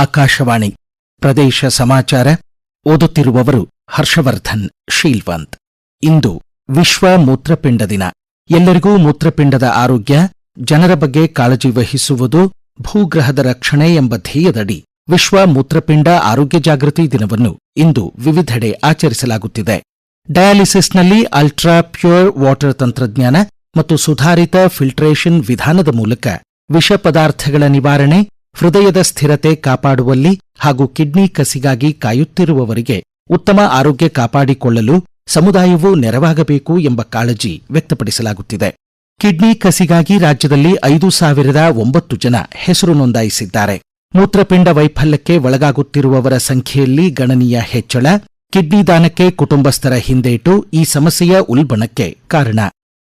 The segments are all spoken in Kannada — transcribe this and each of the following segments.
ಆಕಾಶವಾಣಿ ಪ್ರದೇಶ ಸಮಾಚಾರ ಓದುತ್ತಿರುವವರು ಹರ್ಷವರ್ಧನ್ ಶೀಲ್ವಂತ್. ಇಂದು ವಿಶ್ವ ಮೂತ್ರಪಿಂಡ ದಿನ. ಎಲ್ಲರಿಗೂ ಮೂತ್ರಪಿಂಡದ ಆರೋಗ್ಯ, ಜನರ ಬಗ್ಗೆ ಕಾಳಜಿ ವಹಿಸುವುದು, ಭೂಗ್ರಹದ ರಕ್ಷಣೆ ಎಂಬ ಧ್ಯೇಯದಡಿ ವಿಶ್ವ ಮೂತ್ರಪಿಂಡ ಆರೋಗ್ಯ ಜಾಗೃತಿ ದಿನವನ್ನು ಇಂದು ವಿವಿಧೆಡೆ ಆಚರಿಸಲಾಗುತ್ತಿದೆ. ಡಯಾಲಿಸಿಸ್ನಲ್ಲಿ ಅಲ್ಟ್ರಾ ಪ್ಯೂರ್ ವಾಟರ್ ತಂತ್ರಜ್ಞಾನ ಮತ್ತು ಸುಧಾರಿತ ಫಿಲ್ಟ್ರೇಷನ್ ವಿಧಾನದ ಮೂಲಕ ವಿಷ ಪದಾರ್ಥಗಳ ನಿವಾರಣೆ, ಹೃದಯದ ಸ್ಥಿರತೆ ಕಾಪಾಡುವಲ್ಲಿ ಹಾಗೂ ಕಿಡ್ನಿ ಕಸಿಗಾಗಿ ಕಾಯುತ್ತಿರುವವರಿಗೆ ಉತ್ತಮ ಆರೋಗ್ಯ ಕಾಪಾಡಿಕೊಳ್ಳಲು ಸಮುದಾಯವು ನೆರವಾಗಬೇಕು ಎಂಬ ಕಾಳಜಿ ವ್ಯಕ್ತಪಡಿಸಲಾಗುತ್ತಿದೆ. ಕಿಡ್ನಿ ಕಸಿಗಾಗಿ ರಾಜ್ಯದಲ್ಲಿ 5,009 ಜನ ಹೆಸರು ನೋಂದಾಯಿಸಿದ್ದಾರೆ. ಮೂತ್ರಪಿಂಡ ವೈಫಲ್ಯಕ್ಕೆ ಒಳಗಾಗುತ್ತಿರುವವರ ಸಂಖ್ಯೆಯಲ್ಲಿ ಗಣನೀಯ ಹೆಚ್ಚಳ, ಕಿಡ್ನಿ ದಾನಕ್ಕೆ ಕುಟುಂಬಸ್ಥರ ಹಿಂದೇಟು ಈ ಸಮಸ್ಯೆಯ ಉಲ್ಬಣಕ್ಕೆ ಕಾರಣ.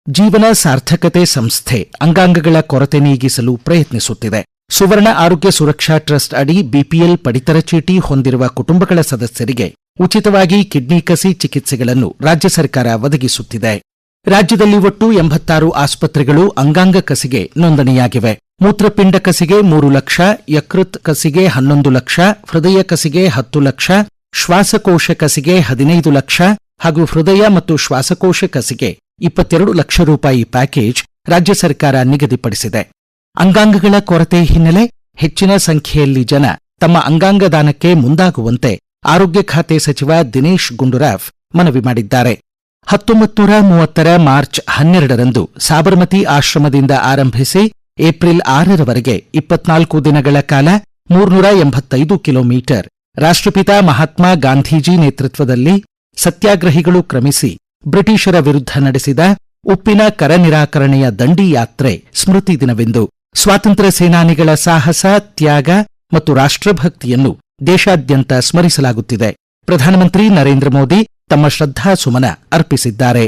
ಜೀವನ ಸಾರ್ಥಕತೆ ಸಂಸ್ಥೆ ಅಂಗಾಂಗಗಳ ಕೊರತೆ ನೀಗಿಸಲು ಪ್ರಯತ್ನಿಸುತ್ತಿದೆ. ಸುವರ್ಣ ಆರೋಗ್ಯ ಸುರಕ್ಷಾ ಟ್ರಸ್ಟ್ ಅಡಿ ಬಿಪಿಎಲ್ ಪಡಿತರ ಚೀಟಿ ಹೊಂದಿರುವ ಕುಟುಂಬಗಳ ಸದಸ್ಯರಿಗೆ ಉಚಿತವಾಗಿ ಕಿಡ್ನಿ ಕಸಿ ಚಿಕಿತ್ಸೆಗಳನ್ನು ರಾಜ್ಯ ಸರ್ಕಾರ ಒದಗಿಸುತ್ತಿದೆ. ರಾಜ್ಯದಲ್ಲಿ ಒಟ್ಟು 86 ಆಸ್ಪತ್ರೆಗಳು ಅಂಗಾಂಗ ಕಸಿಗೆ ನೋಂದಣಿಯಾಗಿವೆ. ಮೂತ್ರಪಿಂಡ ಕಸಿಗೆ 3 ಲಕ್ಷ, ಯಕೃತ್ ಕಸಿಗೆ 11 ಲಕ್ಷ, ಹೃದಯ ಕಸಿಗೆ 10 ಲಕ್ಷ, ಶ್ವಾಸಕೋಶ ಕಸಿಗೆ 15 ಲಕ್ಷ ಹಾಗೂ ಹೃದಯ ಮತ್ತು ಶ್ವಾಸಕೋಶ ಕಸಿಗೆ 22 ಲಕ್ಷ ರೂಪಾಯಿ ಪ್ಯಾಕೇಜ್ ರಾಜ್ಯ ಸರ್ಕಾರ ನಿಗದಿಪಡಿಸಿದೆ. ಅಂಗಾಂಗಗಳ ಕೊರತೆ ಹಿನ್ನೆಲೆ ಹೆಚ್ಚಿನ ಸಂಖ್ಯೆಯಲ್ಲಿ ಜನ ತಮ್ಮ ಅಂಗಾಂಗ ದಾನಕ್ಕೆ ಮುಂದಾಗುವಂತೆ ಆರೋಗ್ಯ ಖಾತೆ ಸಚಿವ ದಿನೇಶ್ ಗುಂಡೂರಾವ್ ಮನವಿ ಮಾಡಿದ್ದಾರೆ. 1930 ಮಾರ್ಚ್ 12ರಂದು ಸಾಬರಮತಿ ಆಶ್ರಮದಿಂದ ಆರಂಭಿಸಿ ಏಪ್ರಿಲ್ 6ರವರೆಗೆ 24 ದಿನಗಳ ಕಾಲ 385 ಕಿಲೋಮೀಟರ್ ರಾಷ್ಟ್ರಪಿತ ಮಹಾತ್ಮ ಗಾಂಧೀಜಿ ನೇತೃತ್ವದಲ್ಲಿ ಸತ್ಯಾಗ್ರಹಿಗಳು ಕ್ರಮಿಸಿ ಬ್ರಿಟಿಷರ ವಿರುದ್ಧ ನಡೆಸಿದ ಉಪ್ಪಿನ ಕರ ನಿರಾಕರಣೆಯ ದಂಡಿ ಯಾತ್ರೆ ಸ್ಮೃತಿ ದಿನವೆಂದು ಸ್ವಾತಂತ್ರ್ಯ ಸೇನಾನಿಗಳ ಸಾಹಸ, ತ್ಯಾಗ ಮತ್ತು ರಾಷ್ಟ್ರಭಕ್ತಿಯನ್ನು ದೇಶಾದ್ಯಂತ ಸ್ಮರಿಸಲಾಗುತ್ತಿದೆ. ಪ್ರಧಾನಮಂತ್ರಿ ನರೇಂದ್ರ ಮೋದಿ ತಮ್ಮ ಶ್ರದ್ಧಾಸುಮನ ಅರ್ಪಿಸಿದ್ದಾರೆ.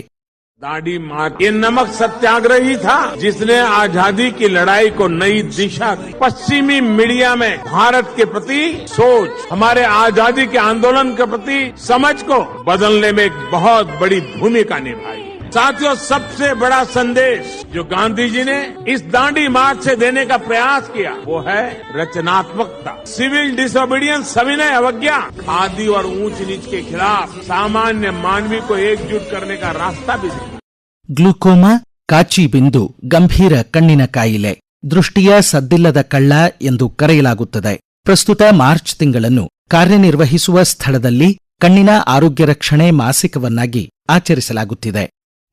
दाढ़ी मार्च ये नमक सत्याग्रह ही था जिसने आजादी की लड़ाई को नई दिशा दी. पश्चिमी मीडिया में भारत के प्रति सोच, हमारे आजादी के आंदोलन के प्रति समझ को बदलने में एक बहुत बड़ी भूमिका निभाई. साथियों, सबसे बड़ा संदेश जो गांधी जी ने इस दांडी मार्च से देने का प्रयास किया वो है रचनात्मकता. सिविल डिसोबीडियंस, सविनय अवज्ञा, खादी और ऊंच नीच के खिलाफ सामान्य मानवी को एकजुट करने का रास्ता भी दिया. ಗ್ಲೂಕೋಮಾ, ಕಾಚಿ ಬಿಂದು ಗಂಭೀರ ಕಣ್ಣಿನ ಕಾಯಿಲೆ, ದೃಷ್ಟಿಯ ಸದ್ದಿಲ್ಲದ ಕಳ್ಳ ಎಂದು ಕರೆಯಲಾಗುತ್ತದೆ. ಪ್ರಸ್ತುತ ಮಾರ್ಚ್ ತಿಂಗಳನ್ನು ಕಾರ್ಯನಿರ್ವಹಿಸುವ ಸ್ಥಳದಲ್ಲಿ ಕಣ್ಣಿನ ಆರೋಗ್ಯ ರಕ್ಷಣೆ ಮಾಸಿಕವನ್ನಾಗಿ ಆಚರಿಸಲಾಗುತ್ತಿದೆ.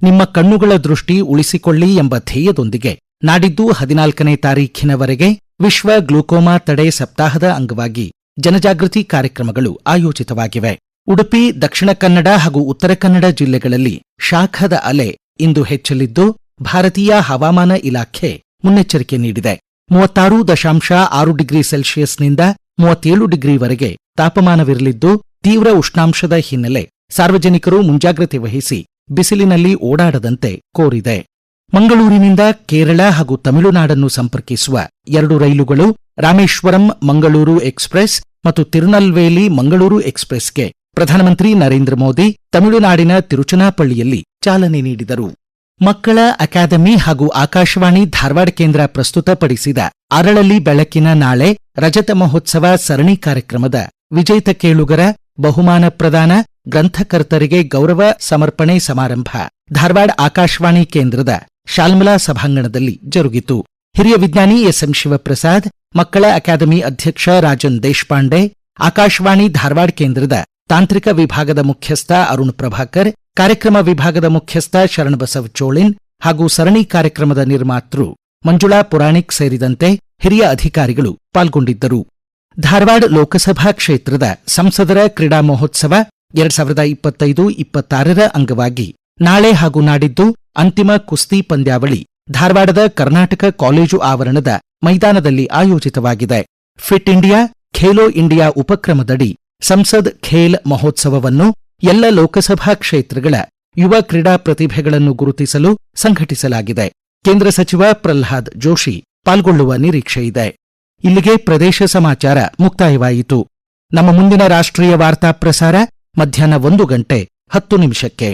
ನಿಮ್ಮ ಕಣ್ಣುಗಳ ದೃಷ್ಟಿ ಉಳಿಸಿಕೊಳ್ಳಿ ಎಂಬ ಧ್ಯೇಯದೊಂದಿಗೆ ನಾಡಿದ್ದು 14ನೇ ತಾರೀಖಿನವರೆಗೆ ವಿಶ್ವ ಗ್ಲೂಕೋಮಾ ತಡೆ ಸಪ್ತಾಹದ ಅಂಗವಾಗಿ ಜನಜಾಗೃತಿ ಕಾರ್ಯಕ್ರಮಗಳು ಆಯೋಜಿತವಾಗಿವೆ. ಉಡುಪಿ, ದಕ್ಷಿಣ ಕನ್ನಡ ಹಾಗೂ ಉತ್ತರ ಕನ್ನಡ ಜಿಲ್ಲೆಗಳಲ್ಲಿ ಶಾಖದ ಅಲೆ ಇಂದು ಹೆಚ್ಚಲಿದ್ದು ಭಾರತೀಯ ಹವಾಮಾನ ಇಲಾಖೆ ಮುನ್ನೆಚ್ಚರಿಕೆ ನೀಡಿದೆ. 36.6 ಡಿಗ್ರಿ ಸೆಲ್ಸಿಯಸ್ನಿಂದ 37 ಡಿಗ್ರಿವರೆಗೆ ತಾಪಮಾನವಿರಲಿದ್ದು ತೀವ್ರ ಉಷ್ಣಾಂಶದ ಹಿನ್ನೆಲೆ ಸಾರ್ವಜನಿಕರು ಮುಂಜಾಗ್ರತೆ ವಹಿಸಿ ಬಿಸಿಲಿನಲ್ಲಿ ಓಡಾಡದಂತೆ ಕೋರಿದೆ. ಮಂಗಳೂರಿನಿಂದ ಕೇರಳ ಹಾಗೂ ತಮಿಳುನಾಡನ್ನು ಸಂಪರ್ಕಿಸುವ 2 ರೈಲುಗಳು ರಾಮೇಶ್ವರಂ ಮಂಗಳೂರು ಎಕ್ಸ್‌ಪ್ರೆಸ್ ಮತ್ತು ತಿರುನಲ್ವೇಲಿ ಮಂಗಳೂರು ಎಕ್ಸ್‌ಪ್ರೆಸ್ಗೆ ಪ್ರಧಾನಮಂತ್ರಿ ನರೇಂದ್ರ ಮೋದಿ ತಮಿಳುನಾಡಿನ ತಿರುಚನಾಪಳ್ಳಿಯಲ್ಲಿ ಚಾಲನೆ ನೀಡಿದರು. ಮಕ್ಕಳ ಅಕಾಡೆಮಿ ಹಾಗೂ ಆಕಾಶವಾಣಿ ಧಾರವಾಡ ಕೇಂದ್ರ ಪ್ರಸ್ತುತಪಡಿಸಿದ ಅರಳಲಿ ಬೆಳಕಿನ ನಾಳೆ ರಜತ ಮಹೋತ್ಸವ ಸರಣಿ ಕಾರ್ಯಕ್ರಮದ ವಿಜೇತ ಕೇಳುಗರ ಬಹುಮಾನ ಪ್ರದಾನ, ಗ್ರಂಥಕರ್ತರಿಗೆ ಗೌರವ ಸಮರ್ಪಣೆ ಸಮಾರಂಭ ಧಾರವಾಡ ಆಕಾಶವಾಣಿ ಕೇಂದ್ರದ ಶಾಲ್ಮಲಾ ಸಭಾಂಗಣದಲ್ಲಿ ಜರುಗಿತು. ಹಿರಿಯ ವಿಜ್ಞಾನಿ ಎಸ್ಎಂ ಶಿವಪ್ರಸಾದ್, ಮಕ್ಕಳ ಅಕಾಡೆಮಿ ಅಧ್ಯಕ್ಷ ರಾಜನ್ ದೇಶಪಾಂಡೆ, ಆಕಾಶವಾಣಿ ಧಾರವಾಡ ಕೇಂದ್ರದ ತಾಂತ್ರಿಕ ವಿಭಾಗದ ಮುಖ್ಯಸ್ಥ ಅರುಣ್ ಪ್ರಭಾಕರ್, ಕಾರ್ಯಕ್ರಮ ವಿಭಾಗದ ಮುಖ್ಯಸ್ಥ ಶರಣಬಸವ ಚೋಳಿನ್ ಹಾಗೂ ಸರಣಿ ಕಾರ್ಯಕ್ರಮದ ನಿರ್ಮಾತೃ ಮಂಜುಳಾ ಪುರಾಣಿಕ್ ಸೇರಿದಂತೆ ಹಿರಿಯ ಅಧಿಕಾರಿಗಳು ಪಾಲ್ಗೊಂಡಿದ್ದರು. ಧಾರವಾಡ ಲೋಕಸಭಾ ಕ್ಷೇತ್ರದ ಸಂಸದರ ಕ್ರೀಡಾ ಮಹೋತ್ಸವ 2025-26ರ ಅಂಗವಾಗಿ ನಾಳೆ ಹಾಗೂ ನಾಡಿದ್ದು ಅಂತಿಮ ಕುಸ್ತಿ ಪಂದ್ಯಾವಳಿ ಧಾರವಾಡದ ಕರ್ನಾಟಕ ಕಾಲೇಜು ಆವರಣದ ಮೈದಾನದಲ್ಲಿ ಆಯೋಜಿತವಾಗಿದೆ. ಫಿಟ್ ಇಂಡಿಯಾ, ಖೇಲೋ ಇಂಡಿಯಾ ಉಪಕ್ರಮದಡಿ ಸಂಸದ್ ಖೇಲ್ ಮಹೋತ್ಸವವನ್ನು ಎಲ್ಲ ಲೋಕಸಭಾ ಕ್ಷೇತ್ರಗಳ ಯುವ ಕ್ರೀಡಾ ಪ್ರತಿಭೆಗಳನ್ನು ಗುರುತಿಸಲು ಸಂಘಟಿಸಲಾಗಿದೆ. ಕೇಂದ್ರ ಸಚಿವ ಪ್ರಲ್ಹಾದ್ ಜೋಶಿ ಪಾಲ್ಗೊಳ್ಳುವ ನಿರೀಕ್ಷೆಯಿದೆ. ಇಲ್ಲಿಗೆ ಪ್ರದೇಶ ಸಮಾಚಾರ ಮುಕ್ತಾಯವಾಯಿತು. ನಮ್ಮ ಮುಂದಿನ ರಾಷ್ಟ್ರೀಯ ವಾರ್ತಾ ಪ್ರಸಾರ ಮಧ್ಯಾಹ್ನ 1:10 ನಿಮಿಷಕ್ಕೆ.